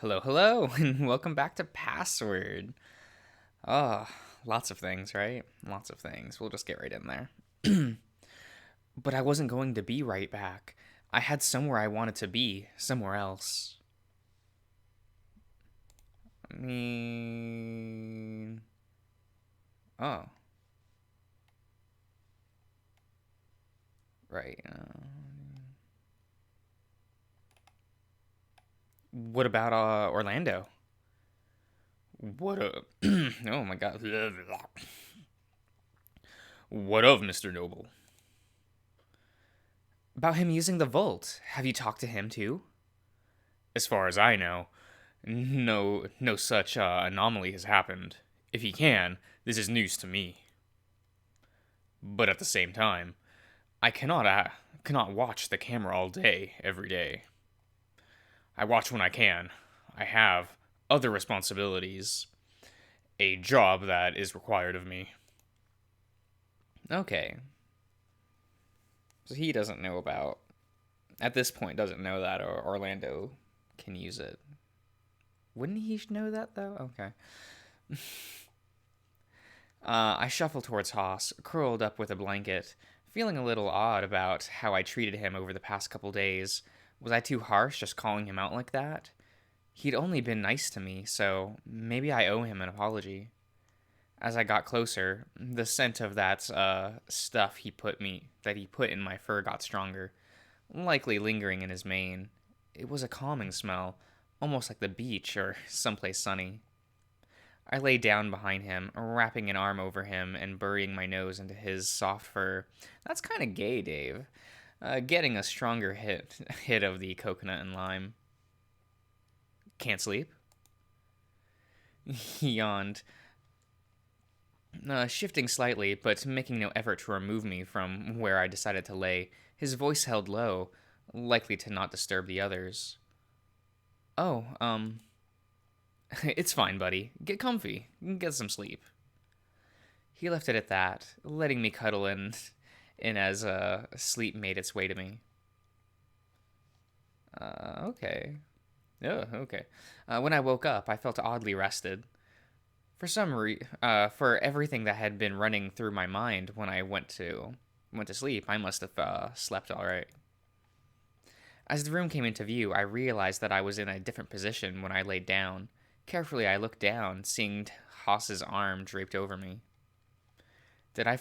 Hello, hello, and welcome back to Password. Oh, lots of things, right? Lots of things. We'll just get right in there. But I wasn't going to be right back. I had somewhere I wanted to be, somewhere else. I mean. Oh, right. What about Orlando? What a. Oh my god. What of Mr. Noble? About him using the vault. Have you talked to him too? As far as I know, no such anomaly has happened. If he can, this is news to me. But at the same time, I cannot watch the camera all day, every day. I watch when I can. I have other responsibilities, a job that is required of me. Okay, so he doesn't know about at this point doesn't know that Orlando can use it. Wouldn't he know that though? Okay. I shuffle towards Haas, curled up with a blanket, feeling a little odd about how I treated him over the past couple days. Was I too harsh just calling him out like that? He'd only been nice to me, so maybe I owe him an apology. As I got closer, the scent of that stuff he put in my fur got stronger, likely lingering in his mane. It was a calming smell, almost like the beach or someplace sunny. I lay down behind him, wrapping an arm over him and burying my nose into his soft fur. That's kind of gay, Dave. Getting a stronger hit of the coconut and lime. Can't sleep? He yawned, shifting slightly, but making no effort to remove me from where I decided to lay. His voice held low, likely to not disturb the others. Oh, it's fine, buddy. Get comfy. Get some sleep. He left it at that, letting me cuddle in as sleep made its way to me. Okay. Oh, okay. When I woke up, I felt oddly rested. For everything that had been running through my mind when I went to sleep, I must have slept all right. As the room came into view, I realized that I was in a different position when I laid down. Carefully, I looked down, seeing Haas's arm draped over me. Did I,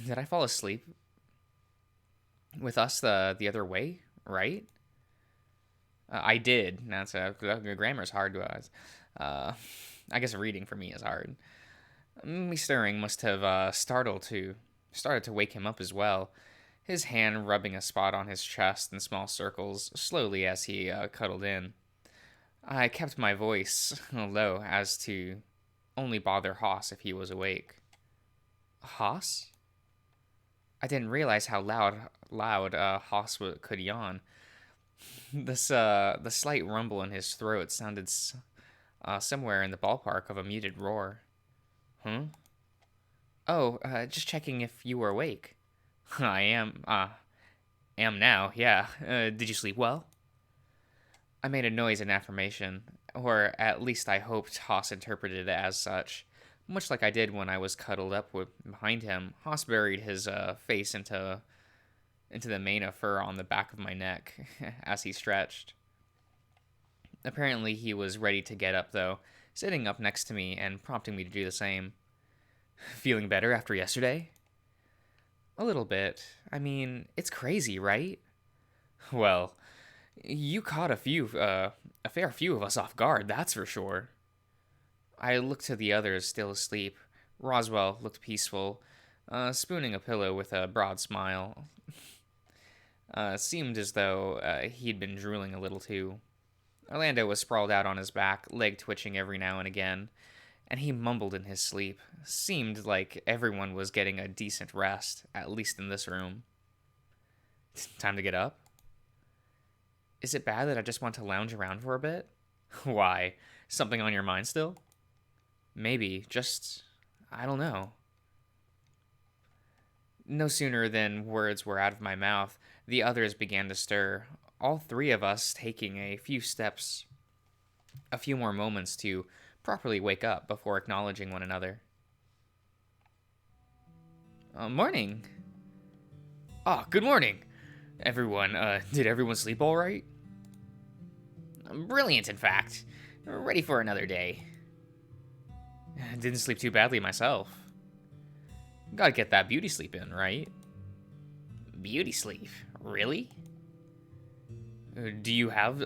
did I fall asleep with us the other way? Right? I did. That's grammar's hard to us. I guess reading for me is hard. Me stirring must have started to wake him up as well. His hand rubbing a spot on his chest in small circles, slowly as he cuddled in. I kept my voice low as to only bother Haas if he was awake. Haas? I didn't realize how loud Haas could yawn. The slight rumble in his throat sounded somewhere in the ballpark of a muted roar. Huh? Oh, just checking if you were awake. I am now. Yeah. Did you sleep well? I made a noise in affirmation, or at least I hoped Haas interpreted it as such. Much like I did when I was cuddled behind him, Haas buried his face into the mane of fur on the back of my neck as he stretched. Apparently, he was ready to get up, though, sitting up next to me and prompting me to do the same. Feeling better after yesterday? A little bit. I mean, it's crazy, right? Well, you caught a fair few of us off guard, that's for sure. I looked to the others still asleep. Roswell looked peaceful, spooning a pillow with a broad smile. Seemed as though he'd been drooling a little too. Orlando was sprawled out on his back, leg twitching every now and again, and he mumbled in his sleep. Seemed like everyone was getting a decent rest, at least in this room. Time to get up? Is it bad that I just want to lounge around for a bit? Why? Something on your mind still? Maybe, just. I don't know. No sooner than words were out of my mouth, the others began to stir, all three of us taking a few steps A few more moments to properly wake up before acknowledging one another. Morning. Ah, good morning, everyone. Did everyone sleep all right? Brilliant, in fact. Ready for another day. Didn't sleep too badly myself. Gotta get that beauty sleep in, right? Beauty sleep? Really? Do you have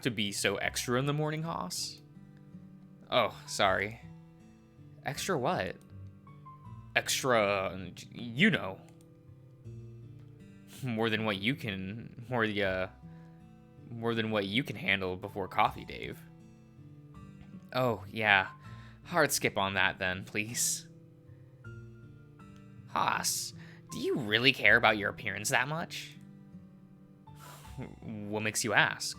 to be so extra in the morning, Haas? Oh, sorry. Extra what? Extra, you know. More than what you can handle before coffee, Dave. Oh, yeah. Hard skip on that then, please. Haas, do you really care about your appearance that much? What makes you ask?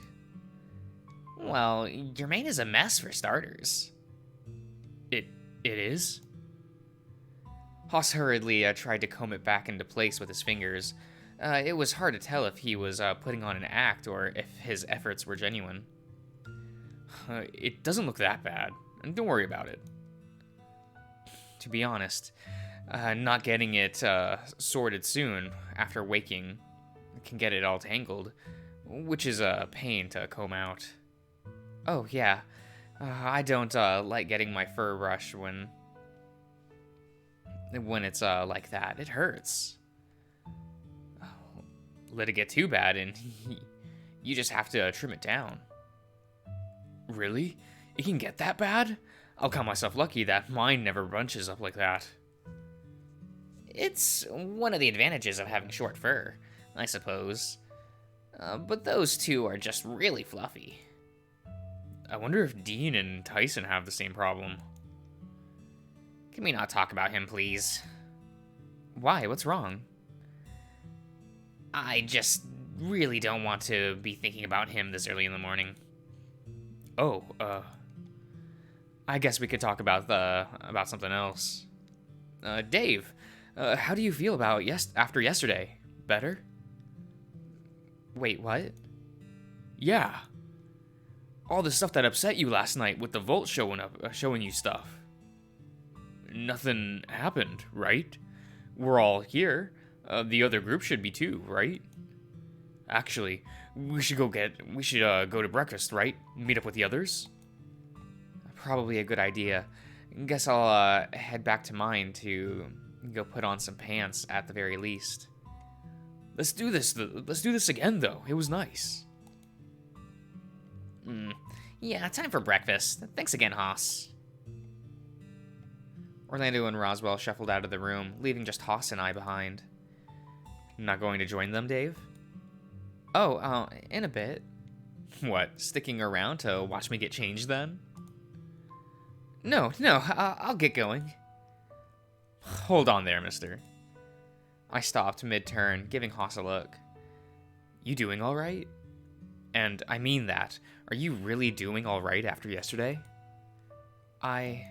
Well, your mane is a mess for starters. It is? Haas hurriedly tried to comb it back into place with his fingers. It was hard to tell if he was putting on an act or if his efforts were genuine. It doesn't look that bad. Don't worry about it. To be honest, not getting it sorted soon after waking can get it all tangled, which is a pain to comb out. Oh, yeah. I don't like getting my fur brushed when it's like that. It hurts. Let it get too bad and you just have to trim it down. Really? It can get that bad? I'll count myself lucky that mine never bunches up like that. It's one of the advantages of having short fur, I suppose. But those two are just really fluffy. I wonder if Dean and Tyson have the same problem. Can we not talk about him, please? Why? What's wrong? I just really don't want to be thinking about him this early in the morning. Oh, I guess we could talk about something else. Dave, how do you feel about after yesterday? Better? Wait, what? Yeah. All the stuff that upset you last night with the Volt showing you stuff. Nothing happened, right? We're all here. The other group should be too, right? Actually, we should go to breakfast, right? Meet up with the others? Probably a good idea. Guess I'll head back to mine to go put on some pants at the very least. Let's do this again, though. It was nice. Yeah, time for breakfast. Thanks again, Haas. Orlando and Roswell shuffled out of the room, leaving just Haas and I behind. Not going to join them, Dave? Oh, in a bit. What, sticking around to watch me get changed then? No, I'll get going. Hold on there, mister. I stopped mid-turn, giving Haas a look. You doing all right? And I mean that. Are you really doing all right after yesterday? I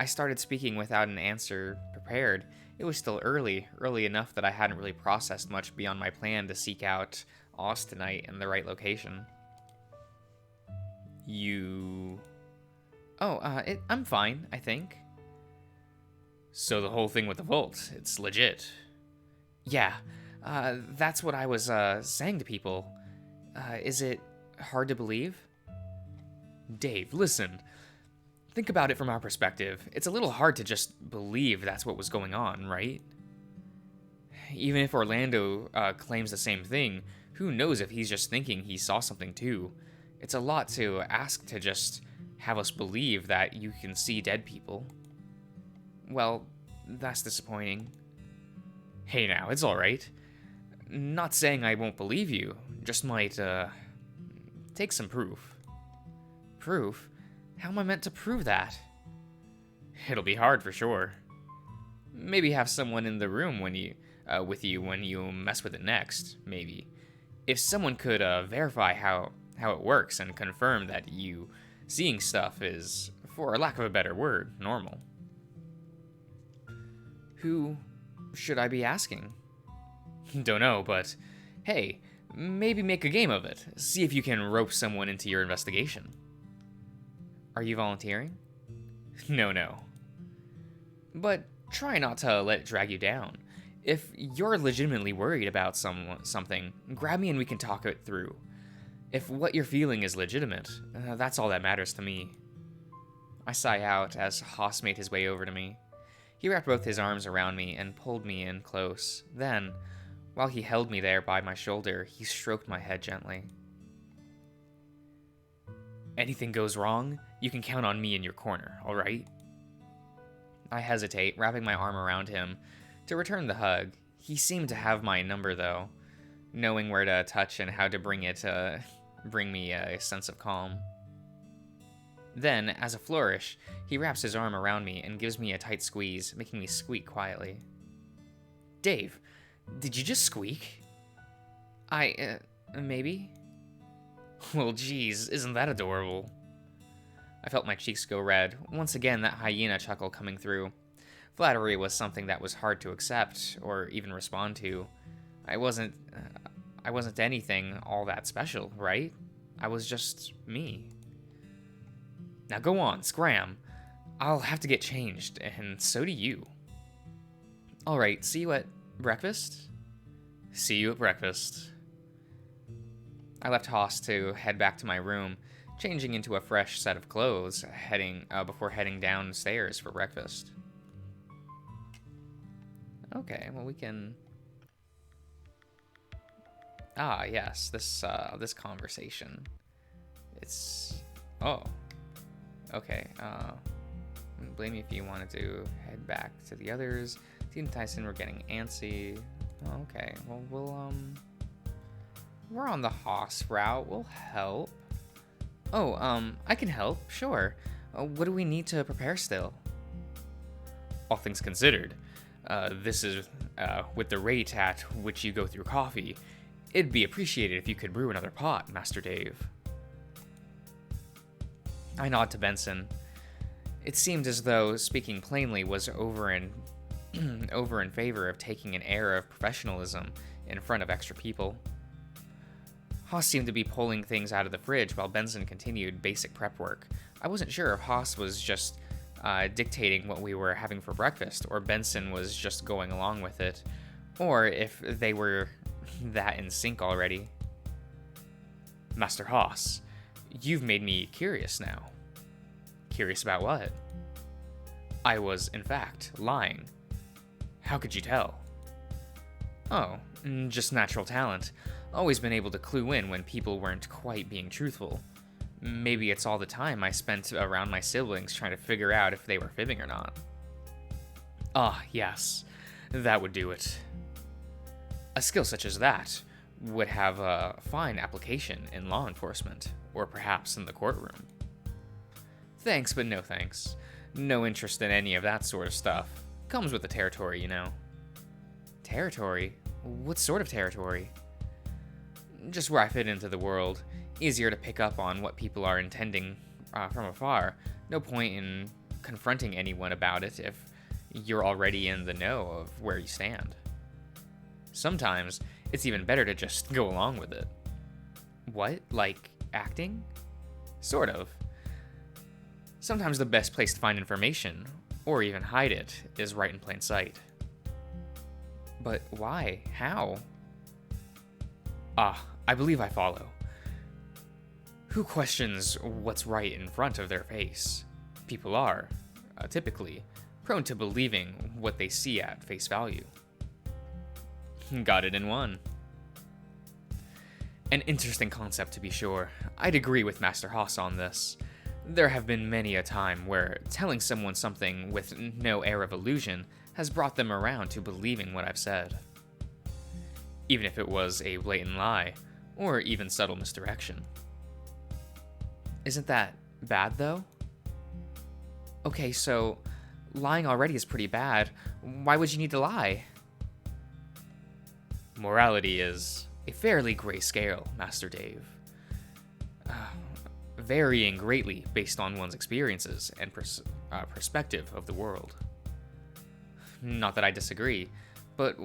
started speaking without an answer prepared. It was still early enough that I hadn't really processed much beyond my plan to seek out Oz tonight in the right location. You... Oh, I'm fine, I think. So the whole thing with the Volt, it's legit. Yeah, that's what I was saying to people. Is it hard to believe? Dave, listen. Think about it from our perspective. It's a little hard to just believe that's what was going on, right? Even if Orlando claims the same thing, who knows if he's just thinking he saw something too. It's a lot to ask to just have us believe that you can see dead people. Well, that's disappointing. Hey now, it's alright. Not saying I won't believe you, just might, take some proof. Proof? How am I meant to prove that? It'll be hard for sure. Maybe have someone in the room with you when you mess with it next, maybe. If someone could verify how it works and confirm that you seeing stuff is, for lack of a better word, normal. Who should I be asking? Don't know, but hey, Maybe make a game of it. See if you can rope someone into your investigation. Are you volunteering? No. But try not to let it drag you down. If you're legitimately worried about something, grab me and we can talk it through. If what you're feeling is legitimate, that's all that matters to me. I sigh out as Haas made his way over to me. He wrapped both his arms around me and pulled me in close. Then, while he held me there by my shoulder, he stroked my head gently. Anything goes wrong, you can count on me in your corner, alright? I hesitate, wrapping my arm around him to return the hug. He seemed to have my number, though, knowing where to touch and how to bring me a sense of calm. Then, as a flourish, he wraps his arm around me and gives me a tight squeeze, making me squeak quietly. Dave, did you just squeak? Maybe? Well, geez, isn't that adorable? I felt my cheeks go red, once again that hyena chuckle coming through. Flattery was something that was hard to accept, or even respond to. I wasn't anything all that special, right? I was just me. Now go on, scram. I'll have to get changed, and so do you. Alright, see you at breakfast? See you at breakfast. I left Haas to head back to my room, changing into a fresh set of clothes, before heading downstairs for breakfast. Okay, well we can... Ah, yes, this conversation. It's... Oh. Okay, blame me if you wanted to head back to the others. Team Tyson, we're getting antsy. Oh, okay, well, we're on the Haas route. We'll help. Oh, I can help, sure. What do we need to prepare still? All things considered, this is, with the rate at which you go through coffee, it'd be appreciated if you could brew another pot, Master Dave. I nod to Benson. It seemed as though speaking plainly was over in favor of taking an air of professionalism in front of extra people. Haas seemed to be pulling things out of the fridge while Benson continued basic prep work. I wasn't sure if Haas was just dictating what we were having for breakfast, or Benson was just going along with it, or if they were that in sync already. Master Haas, you've made me curious now. Curious about what? I was, in fact, lying. How could you tell? Oh, just natural talent. Always been able to clue in when people weren't quite being truthful. Maybe it's all the time I spent around my siblings trying to figure out if they were fibbing or not. Ah, yes, that would do it. A skill such as that would have a fine application in law enforcement, or perhaps in the courtroom. Thanks, but no thanks. No interest in any of that sort of stuff. Comes with the territory, you know. Territory? What sort of territory? Just where I fit into the world. Easier to pick up on what people are intending from afar. No point in confronting anyone about it if you're already in the know of where you stand. Sometimes, it's even better to just go along with it. What? Like acting? Sort of. Sometimes the best place to find information, or even hide it, is right in plain sight. But why? How? Ah, I believe I follow. Who questions what's right in front of their face? People are, typically, prone to believing what they see at face value. Got it in one. An interesting concept, to be sure. I'd agree with Master Haas on this. There have been many a time where telling someone something with no air of illusion has brought them around to believing what I've said. Even if it was a blatant lie, or even subtle misdirection. Isn't that bad, though? Okay, so lying already is pretty bad. Why would you need to lie? Morality is a fairly gray scale, Master Dave. Varying greatly based on one's experiences and perspective of the world. Not that I disagree, but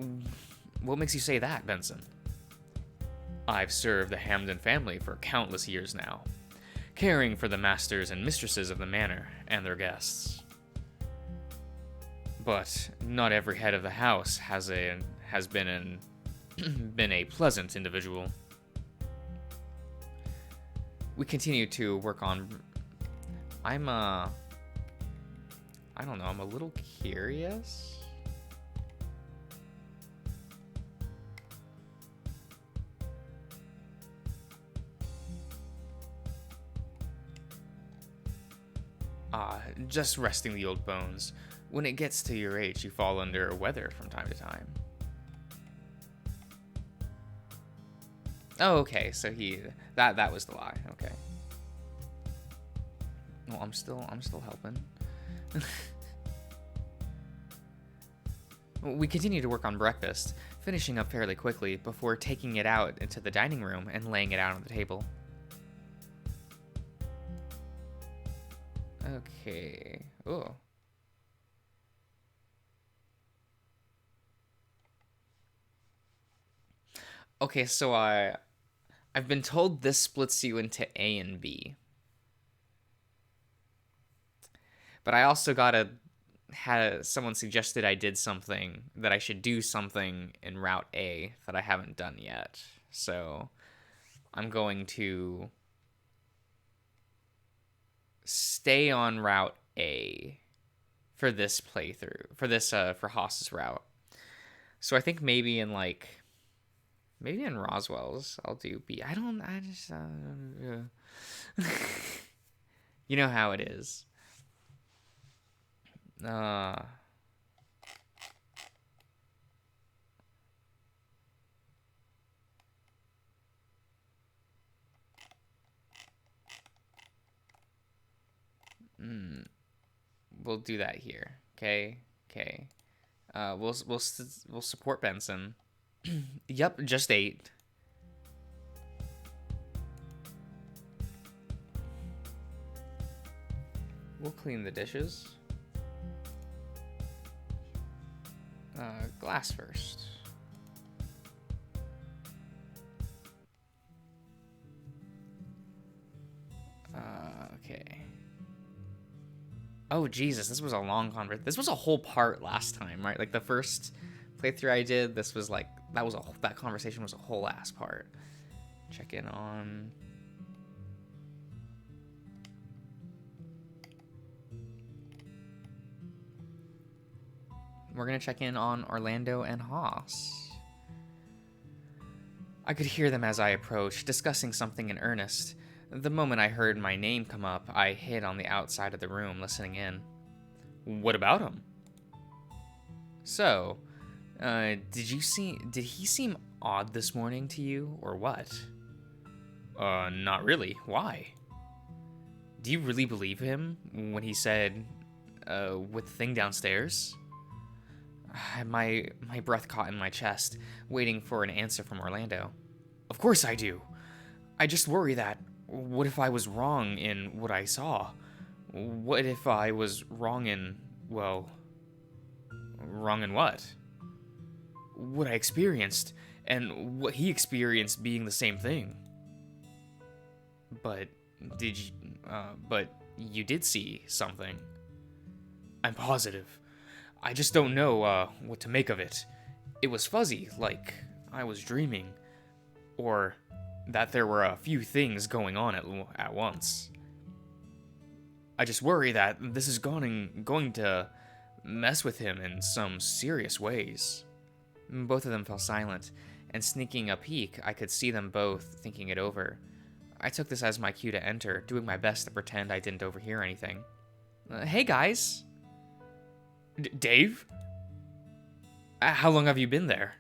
what makes you say that, Benson? I've served the Hamden family for countless years now, caring for the masters and mistresses of the manor and their guests. But not every head of the house has been a pleasant individual. We continue to work on. I don't know. I'm a little curious. Just resting the old bones. When it gets to your age, you fall under weather from time to time. Oh, okay. So that was the lie. Okay. Well, I'm still helping. We continue to work on breakfast, finishing up fairly quickly before taking it out into the dining room and laying it out on the table. Okay. Oh. Okay, so I've been told this splits you into A and B. But I also had someone suggested I did something that I should do something in Route A that I haven't done yet. So I'm going to stay on Route A for this playthrough, for Haas's route. So I think maybe in Roswell's I'll do B. I just you know how it is. We'll do that here. Okay. We'll support Benson. Yep, just 8. We'll clean the dishes. Glass first. Okay. Oh, Jesus, this was a long conversation. This was a whole part last time, right? Like, the first playthrough I did, this was like, that conversation was a whole ass part. Check in on... We're gonna check in on Orlando and Haas. I could hear them as I approached, discussing something in earnest. The moment I heard my name come up, I hid on the outside of the room, listening in. What about him? So, did he seem odd this morning to you, or what? Not really. Why? Do you really believe him when he said, with the thing downstairs? My breath caught in my chest, waiting for an answer from Orlando. Of course I do. I just worry that, what if I was wrong in what I saw? What if I was wrong in, well... Wrong in what? What I experienced, and what he experienced being the same thing. But you did see something. I'm positive. I just don't know, what to make of it. It was fuzzy, like I was dreaming. Or that there were a few things going on at once. I just worry that this is going to mess with him in some serious ways. Both of them fell silent, and sneaking a peek, I could see them both thinking it over. I took this as my cue to enter, doing my best to pretend I didn't overhear anything. Hey guys! Dave? How long have you been there?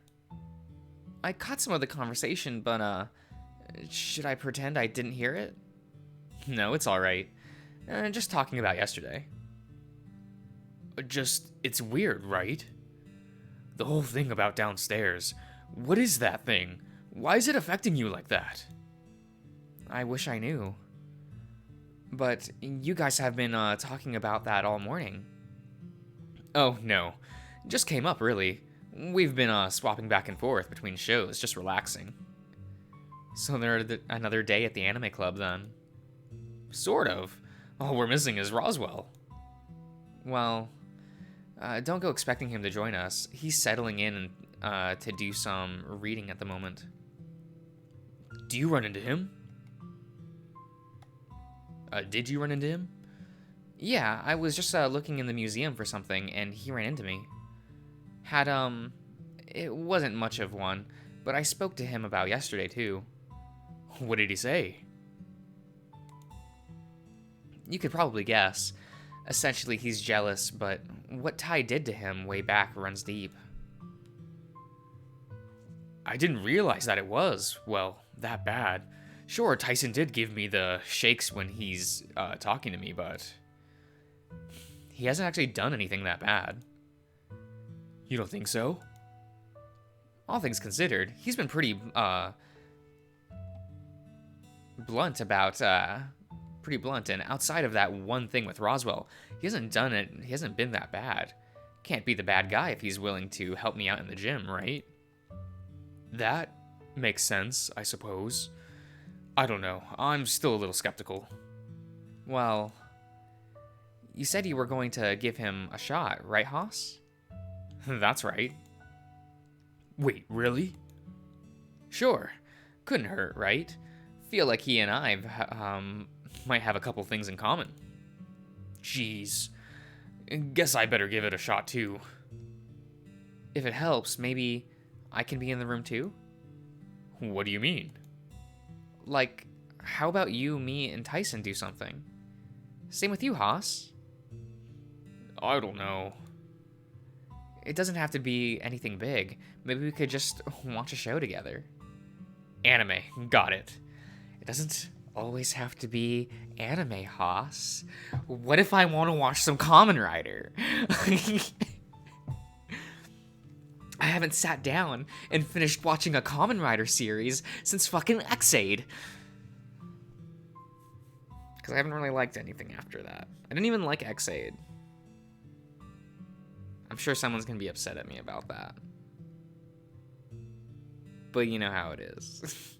I caught some of the conversation, but, should I pretend I didn't hear it? No, it's alright. Just talking about yesterday. It's weird, right? The whole thing about downstairs. What is that thing? Why is it affecting you like that? I wish I knew. But you guys have been, talking about that all morning. Oh, no. Just came up, really. We've been, swapping back and forth between shows, just relaxing. So another day at the anime club then. Sort of. All we're missing is Roswell. Well, don't go expecting him to join us. He's settling in to do some reading at the moment. Do you run into him? Did you run into him? Yeah, I was just looking in the museum for something, and he ran into me. It wasn't much of one, but I spoke to him about yesterday, too. What did he say? You could probably guess. Essentially, he's jealous, but what Ty did to him way back runs deep. I didn't realize that it was, well, that bad. Sure, Tyson did give me the shakes when he's talking to me, but he hasn't actually done anything that bad. You don't think so? All things considered, he's been pretty blunt about and outside of that one thing with Roswell, he hasn't been that bad. Can't be the bad guy if he's willing to help me out in the gym, right? That makes sense, I suppose. I don't know, I'm still a little skeptical. Well, you said you were going to give him a shot, right, Haas? That's right. Wait, really? Sure, couldn't hurt, right? Feel like he and I might have a couple things in common. Jeez. Guess I better give it a shot too. If it helps, maybe I can be in the room too? What do you mean? Like, how about you, me, and Tyson do something? Same with you, Haas. I don't know. It doesn't have to be anything big. Maybe we could just watch a show together. Anime, got it. It doesn't always have to be anime, Haas. What if I want to watch some Kamen Rider? I haven't sat down and finished watching a Kamen Rider series since fucking X-Aid. Because I haven't really liked anything after that. I didn't even like X-Aid. I'm sure someone's gonna be upset at me about that. But you know how it is.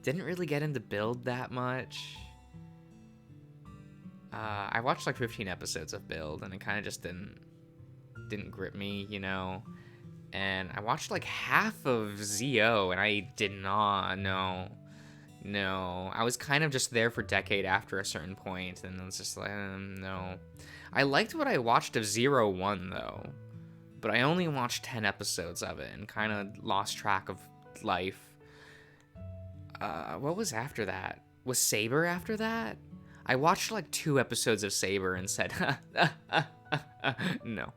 Didn't really get into Build that much. I watched like 15 episodes of Build, and it kind of just didn't grip me, you know. And I watched like half of ZO, and I did not. No. I was kind of just there for Decade after a certain point, and it was just like, no. I liked what I watched of 01 though, but I only watched 10 episodes of it and kind of lost track of life. What was after that? Was Saber after that? I watched like 2 episodes of Saber and said, no.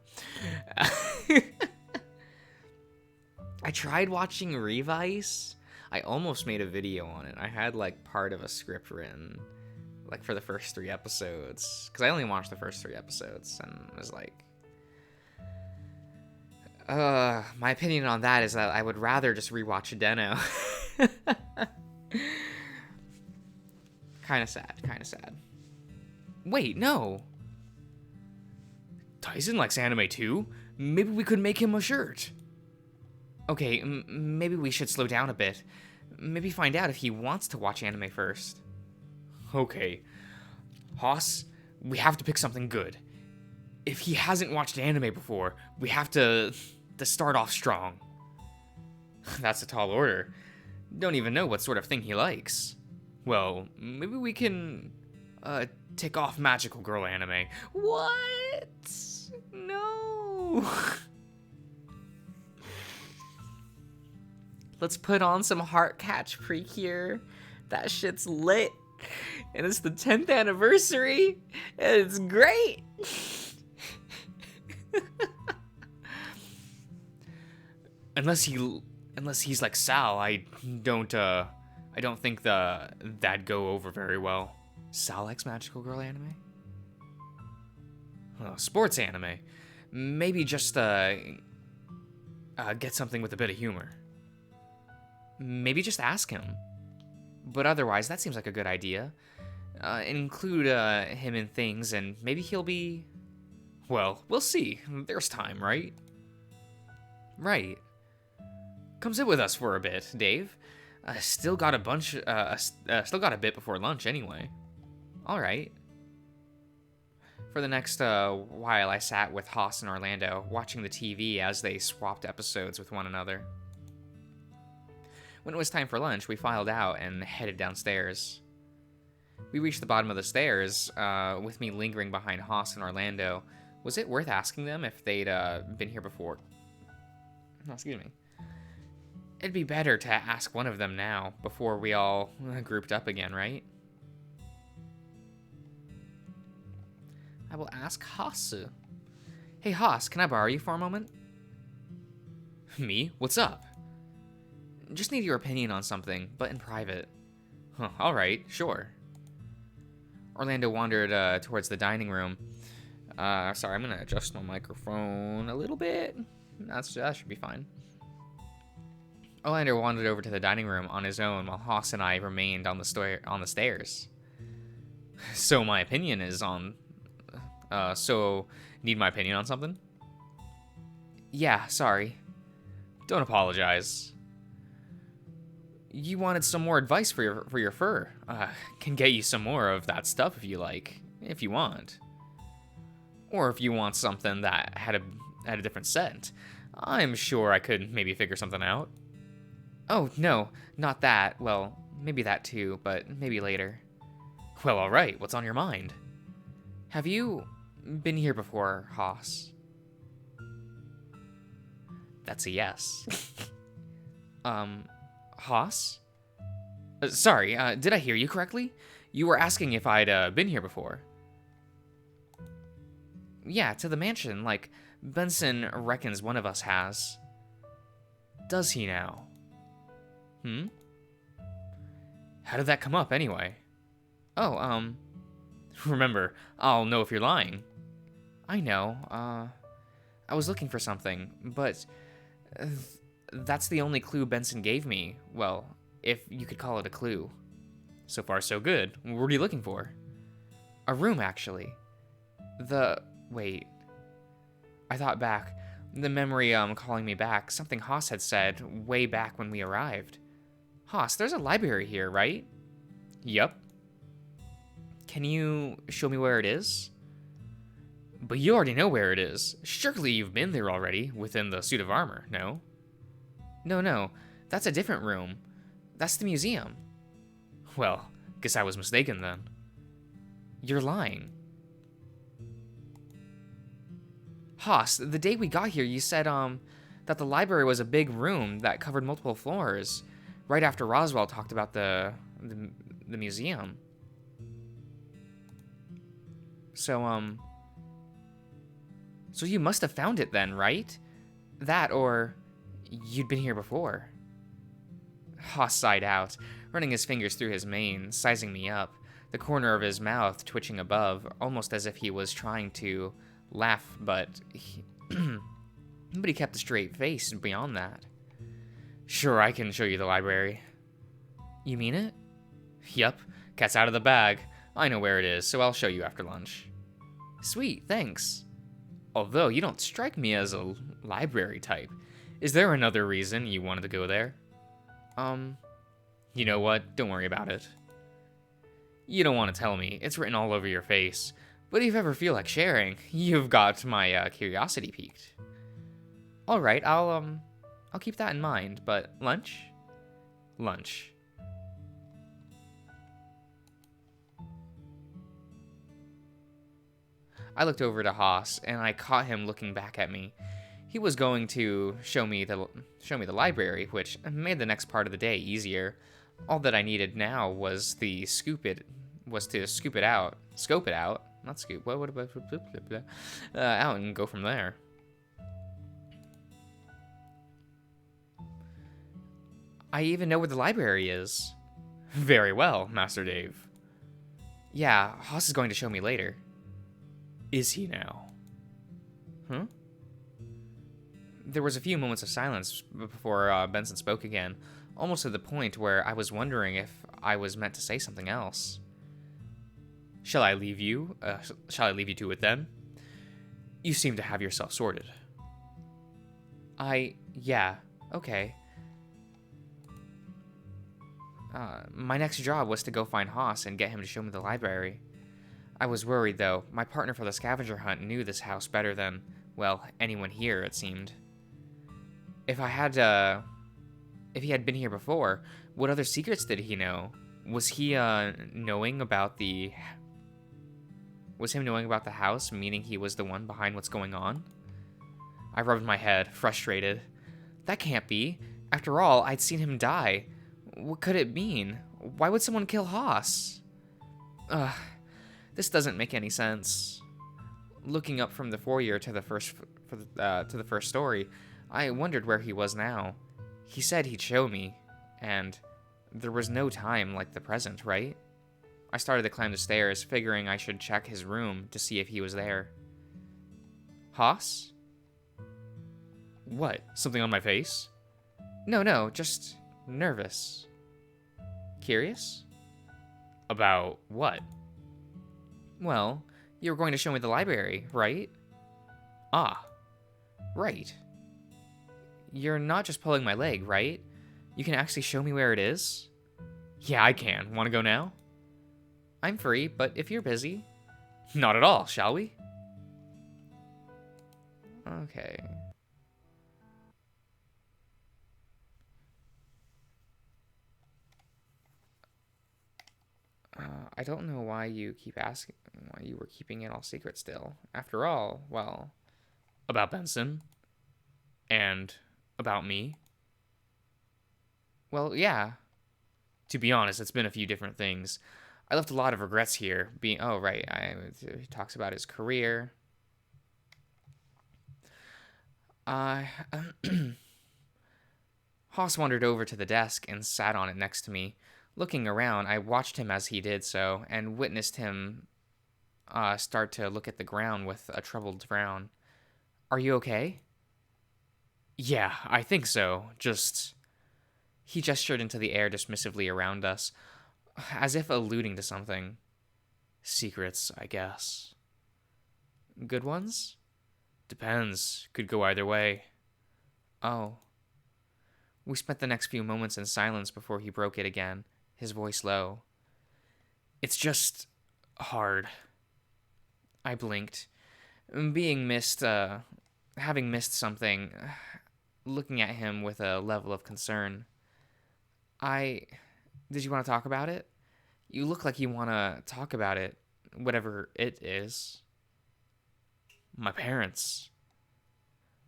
I tried watching Revice. I almost made a video on it. I had like part of a script written, like for the first 3 episodes, because I only watched the first 3 episodes, and it was like, my opinion on that is that I would rather just rewatch Deno. Kind of sad. Wait, no. Tyson likes anime too? Maybe we could make him a shirt. Okay, maybe we should slow down a bit. Maybe find out if he wants to watch anime first. Okay. Haas, we have to pick something good. If he hasn't watched anime before, we have to start off strong. That's a tall order. Don't even know what sort of thing he likes. Well, maybe we can tick off magical girl anime. What? No. Let's put on some Heart Catch Precure. That shit's lit. And it's the 10th anniversary. And it's great. Unless he's like Sal, I don't think that'd go over very well. Sal likes magical girl anime? Sports anime. Maybe just get something with a bit of humor. Maybe just ask him. But otherwise, that seems like a good idea. Include him in things, and maybe he'll be... Well, we'll see. There's time, right? Right. Come sit with us for a bit, Dave. Still got a bunch, still got a bit before lunch anyway. All right. For the next while, I sat with Haas and Orlando, watching the TV as they swapped episodes with one another. When it was time for lunch, we filed out and headed downstairs. We reached the bottom of the stairs, with me lingering behind Haas and Orlando. Was it worth asking them if they'd been here before? Oh, excuse me. It'd be better to ask one of them now, before we all grouped up again, right? I will ask Hasu. Hey Haas, can I borrow you for a moment? Me? What's up? Just need your opinion on something, but in private. Huh, alright, sure. Orlando wandered towards the dining room. Sorry, I'm gonna adjust my microphone a little bit. That should be fine. Orlando wandered over to the dining room on his own while Haas and I remained on the stairs. So my opinion is on... so, need my opinion on something? Yeah, sorry. Don't apologize. You wanted some more advice for your fur. Can get you some more of that stuff if you like, if you want. Or if you want something that had a different scent. I'm sure I could maybe figure something out. Oh, no, not that. Well, maybe that too, but maybe later. Well, alright, what's on your mind? Have you been here before, Haas? That's a yes. Haas? Sorry, did I hear you correctly? You were asking if I'd been here before. Yeah, to the mansion, like Benson reckons one of us has. Does he now? How did that come up, anyway? Oh, remember, I'll know if you're lying. I know, I was looking for something, but that's the only clue Benson gave me. Well, if you could call it a clue. So far, so good. What are you looking for? A room, actually. Wait. I thought back. The memory, calling me back. Something Haas had said way back when we arrived. Haas, there's a library here, right? Yup. Can you show me where it is? But you already know where it is. Surely you've been there already, within the suit of armor, no? No. That's a different room. That's the museum. Well, guess I was mistaken then. You're lying. Haas, the day we got here, you said, that the library was a big room that covered multiple floors, right after Roswell talked about the museum. So you must have found it then, right? That, or you'd been here before. Haas sighed out, running his fingers through his mane, sizing me up, the corner of his mouth twitching above, almost as if he was trying to laugh, but he kept a straight face beyond that. Sure, I can show you the library. You mean it? Yup, cat's out of the bag. I know where it is, so I'll show you after lunch. Sweet, thanks. Although you don't strike me as a library type. Is there another reason you wanted to go there? You know what? Don't worry about it. You don't want to tell me. It's written all over your face. But if you ever feel like sharing, you've got my curiosity piqued. All right, I'll keep that in mind. But lunch? Lunch. I looked over to Haas, and I caught him looking back at me. He was going to show me the library, which made the next part of the day easier. All that I needed now was to scope it out, not scoop, out and go from there. I even know where the library is. Very well, Master Dave. Yeah, Haas is going to show me later. Is he now? Huh? There was a few moments of silence before Benson spoke again, almost to the point where I was wondering if I was meant to say something else. Shall I leave you to it then? You seem to have yourself sorted. Yeah, okay. My next job was to go find Haas and get him to show me the library. I was worried, though. My partner for the scavenger hunt knew this house better than, well, anyone here, it seemed. If I had, if he had been here before, what other secrets did he know? Was he, knowing about the... Was him knowing about the house meaning he was the one behind what's going on? I rubbed my head, frustrated. That can't be. After all, I'd seen him die. What could it mean? Why would someone kill Haas? Ugh, this doesn't make any sense. Looking up from the foyer to the first story, I wondered where he was now. He said he'd show me, and there was no time like the present, right? I started to climb the stairs, figuring I should check his room to see if he was there. Haas? What? Something on my face? No, just nervous. Curious? About what? Well, you were going to show me the library, right? Ah, right. You're not just pulling my leg, right? You can actually show me where it is? Yeah, I can. Want to go now? I'm free, but if you're busy... Not at all, shall we? Okay. I don't know why you keep asking why you were keeping it all secret still. After all, well, about Benson and about me. Well, yeah. To be honest, it's been a few different things. I left a lot of regrets here. He talks about his career. Haas wandered over to the desk and sat on it next to me. Looking around, I watched him as he did so, and witnessed him start to look at the ground with a troubled frown. Are you okay? Yeah, I think so. He gestured into the air dismissively around us, as if alluding to something. Secrets, I guess. Good ones? Depends. Could go either way. Oh. We spent the next few moments in silence before he broke it again, his voice low. It's just hard. I blinked. Having missed something, looking at him with a level of concern. Did you want to talk about it? You look like you want to talk about it, whatever it is. My parents.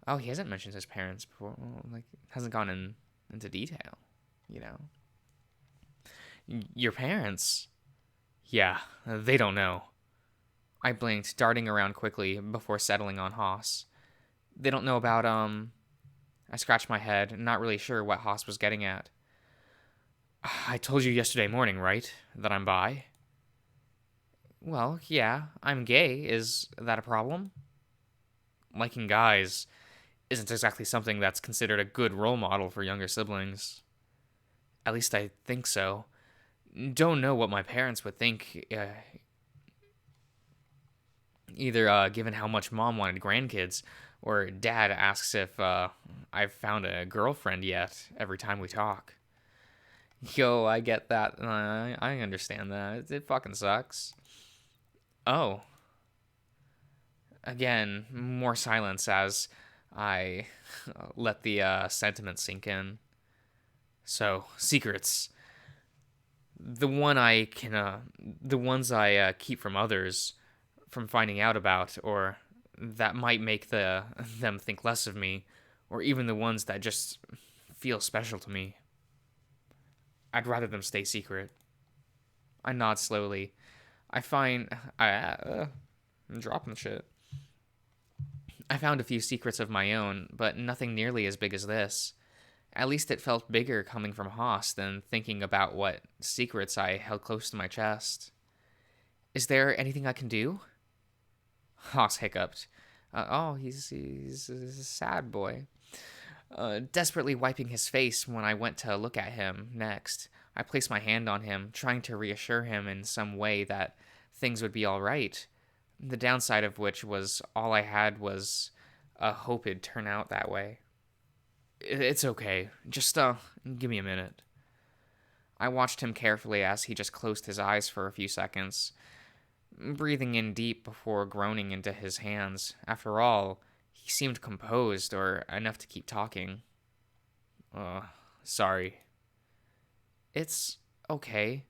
Oh, he hasn't mentioned his parents before. Like, hasn't gone into detail, you know. Your parents? Yeah, they don't know. I blinked, darting around quickly before settling on Haas. They don't know about, I scratched my head, not really sure what Haas was getting at. I told you yesterday morning, right? That I'm bi? Well, yeah, I'm gay. Is that a problem? Liking guys isn't exactly something that's considered a good role model for younger siblings. At least I think so. Don't know what my parents would think, either given how much mom wanted grandkids, or dad asks if I've found a girlfriend yet every time we talk. Yo, I get that. I understand that. It fucking sucks. Oh. Again, more silence as I let the sentiment sink in. So, secrets. The ones I keep from others, from finding out about, or that might make them think less of me, or even the ones that just feel special to me. I'd rather them stay secret. I nod slowly. I'm dropping shit. I found a few secrets of my own, but nothing nearly as big as this. At least it felt bigger coming from Haas than thinking about what secrets I held close to my chest. Is there anything I can do? Haas hiccuped. He's a sad boy. Desperately wiping his face when I went to look at him next. I placed my hand on him, trying to reassure him in some way that things would be all right. The downside of which was all I had was a hope it'd turn out that way. It's okay. Just, give me a minute. I watched him carefully as he just closed his eyes for a few seconds, breathing in deep before groaning into his hands. After all, he seemed composed or enough to keep talking. Uh, Sorry. It's okay.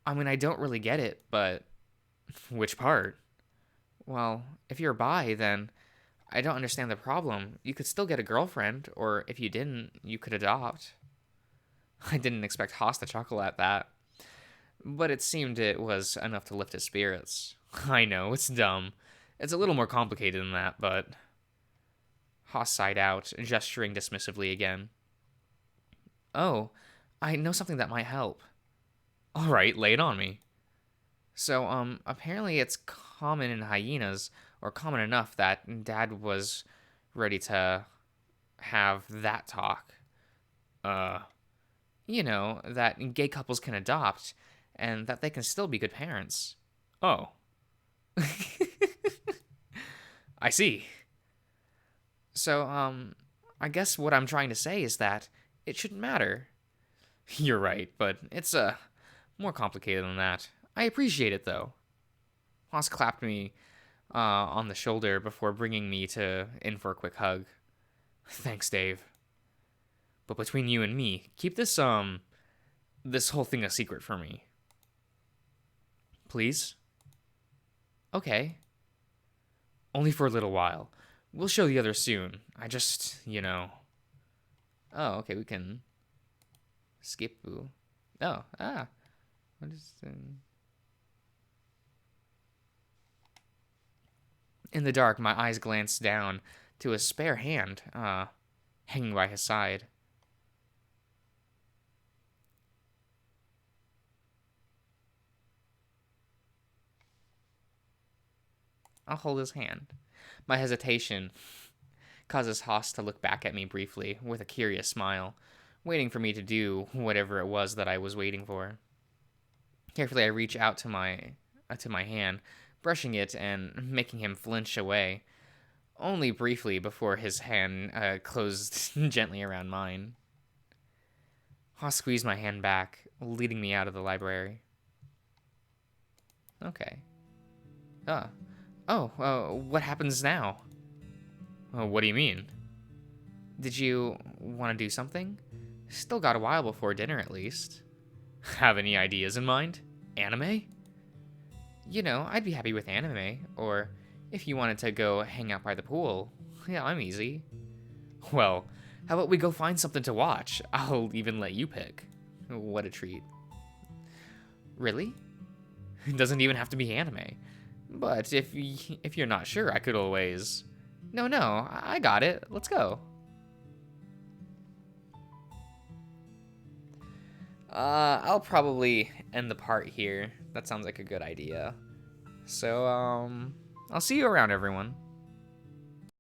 I mean, I don't really get it, but which part? Well, if you're bi, then I don't understand the problem. You could still get a girlfriend, or if you didn't, you could adopt. I didn't expect Haas to chuckle at that, but it seemed it was enough to lift his spirits. I know, it's dumb. It's a little more complicated than that, but. Haas sighed out, gesturing dismissively again. Oh, I know something that might help. Alright, lay it on me. So, apparently it's common in hyenas, or common enough that Dad was ready to have that talk. Uh, that gay couples can adopt, and that they can still be good parents. Oh. I see. So, I guess what I'm trying to say is that it shouldn't matter. You're right, but it's, more complicated than that. I appreciate it, though. Haas clapped me on the shoulder before bringing me in for a quick hug. Thanks, Dave. But between you and me, keep this whole thing a secret for me. Please? Okay. Only for a little while. We'll show the others soon. I just. Oh, okay, we can skip. Oh, What is In the dark, my eyes glanced down to a spare hand, hanging by his side. I'll hold his hand. My hesitation causes Haas to look back at me briefly with a curious smile, waiting for me to do whatever it was that I was waiting for. Carefully, I reach out to my hand, brushing it and making him flinch away, only briefly before his hand closed gently around mine. Haas squeezed my hand back, leading me out of the library. Okay. What happens now? Oh, what do you mean? Did you want to do something? Still got a while before dinner, at least. Have any ideas in mind? Anime? I'd be happy with anime, or if you wanted to go hang out by the pool. Yeah, I'm easy. Well, how about we go find something to watch? I'll even let you pick. What a treat. Really? It doesn't even have to be anime. But if you're not sure, I could always... No, I got it. Let's go. I'll probably end the part here. That sounds like a good idea. So, I'll see you around, everyone.